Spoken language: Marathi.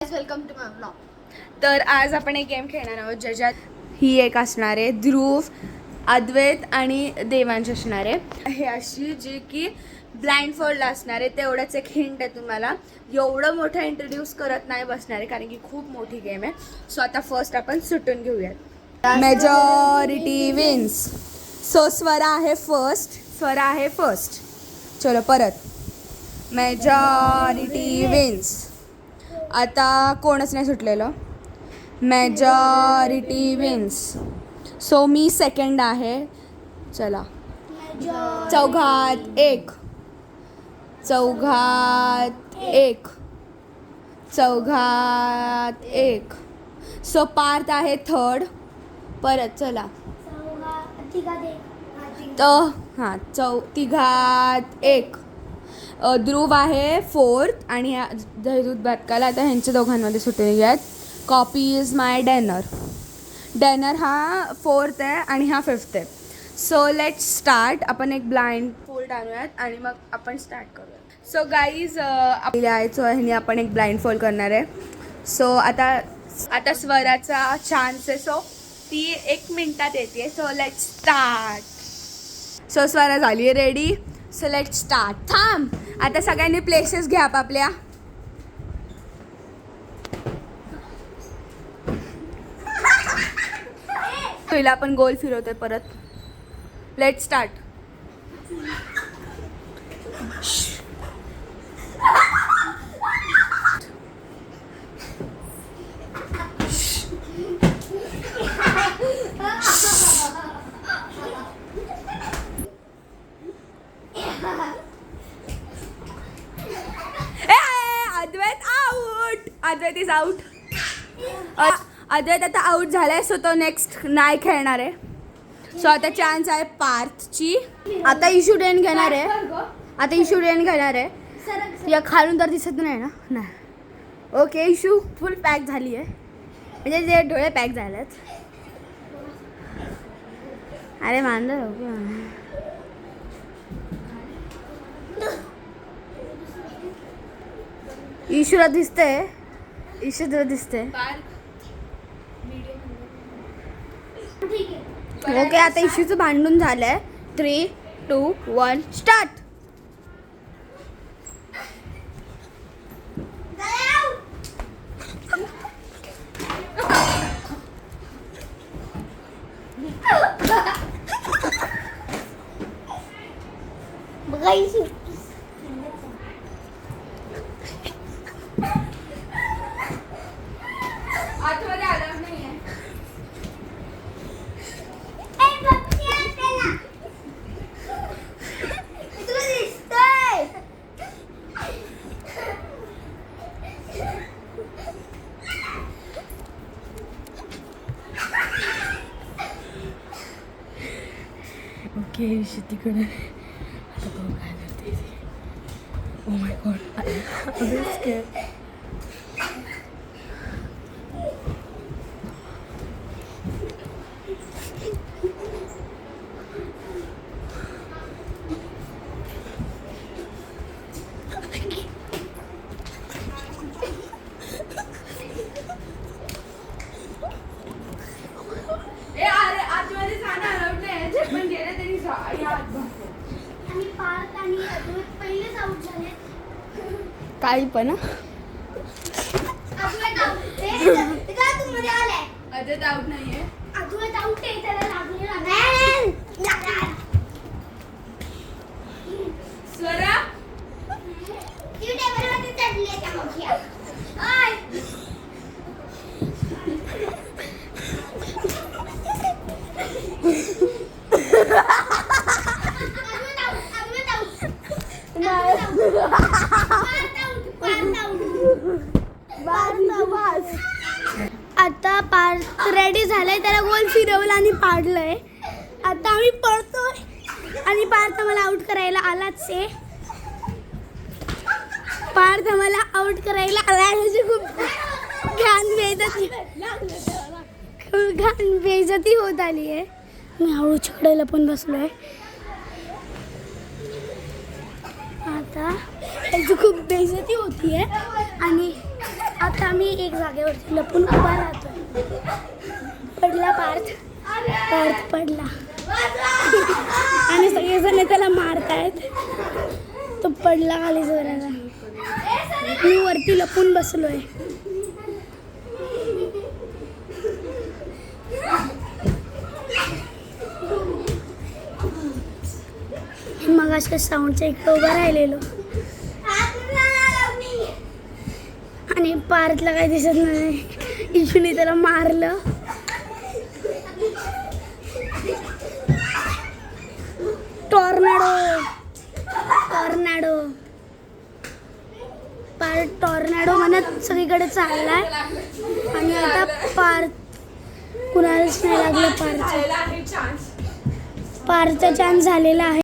Welcome to my blog. तर आज आपण एक गेम खेळणार आहोत ज्याच्यात ही एक असणार आहे ध्रुव, अद्वैत आणि देवांश असणार आहे. हे अशी जी की ब्लाइंड फोल्ड असणार आहे. तेवढंच एक हिंट आहे तुम्हाला. एवढं मोठं इंट्रोड्यूस करत नाही बसणार आहे कारण की खूप मोठी गेम आहे. सो आता फर्स्ट आपण सुटून घेऊयात. Majority wins. सो स्वरा आहे फर्स्ट. चलो परत. Majority wins. आता कोणच नाही सुटलेलं. Majority wins. सो मी सेकंड आहे. चला. चौघात एक. सो पार्थ आहे थर्ड. परत चला. तिघात एक. ध्रुव आहे फोर्थ आणि दहीदूध बातकाला आता ह्यांच्या दोघांमध्ये सुटून घ्यात. कॉपी इज माय डॅनर हा फोर्थ आहे आणि हा फिफ्थ आहे. So let's start. आपण एक ब्लाइंड फोल्ड आणूयात आणि मग आपण स्टार्ट करूयात. सो गाईज आपल्या आयचो ह्याने आपण एक ब्लाइंड फोल्ड करणार आहे. सो आता स्वराचा चान्स आहे. सो ती 1 मिनिटात येते. So let's start. So Swara झाली आहे रेडी. So let start. थांब. आता सगळ्यांनी प्लेसेस घ्या आपापल्या. पहिला आपण गोल फिरवतोय परत. Late start. Advait is out. Advait आता आउट झालाय. सो तो नेक्स्ट नाही खेळणार आहे. सो आता चान्स आहे पार्थची. आता इशू डेन घेणार आहे. या खालून तर दिसत नाही ना. नाही. ओके. इशू फुल पॅक झाली आहे. म्हणजे जे डोळे पॅक झालेत. अरे मांजर इशूला दिसतंय. ओके. आता इशूचं भांडून झालंय. 3, 2, 1 स्टार्ट. बघा इशू आतमध्ये आला नाहीये. ओके. इशू तिकडे आता बघू काय करते. Oh my God. I'm scared. काही पण अद्वैत आउट नाहीये. स्वरा आता पार्थ रेडी झालाय. त्याला गोल फिरवला आणि पाडलंय. आता आम्ही पळतोय आणि पार्थ मला आउट करायला आलाच आहे. ह्याची खूप घाण बेइज्जती होत आली आहे. मी हळू छकडायला पण बसलोय. आता ह्याची खूप बेइज्जती होती आहे आणि आता आम्ही एक जागेवरती लपून उभा राहतो. पडला पार्थ पडला आणि सगळेजण त्याला मारतायत. तो पडला खाली जोराला. मी वरती लपून बसलोय. मग अशा साऊंडच्या इकडे उभं राहिलेलो आणि पार्थला काही दिसत नाही. इशूने त्याला मारलं. टॉर्नाडो पार्थ टॉर्नाडो म्हणत सगळीकडे चाललाय आणि आता पार्थ कुणालाच नाही लागलं. पार्थचा चान्स झालेला आहे.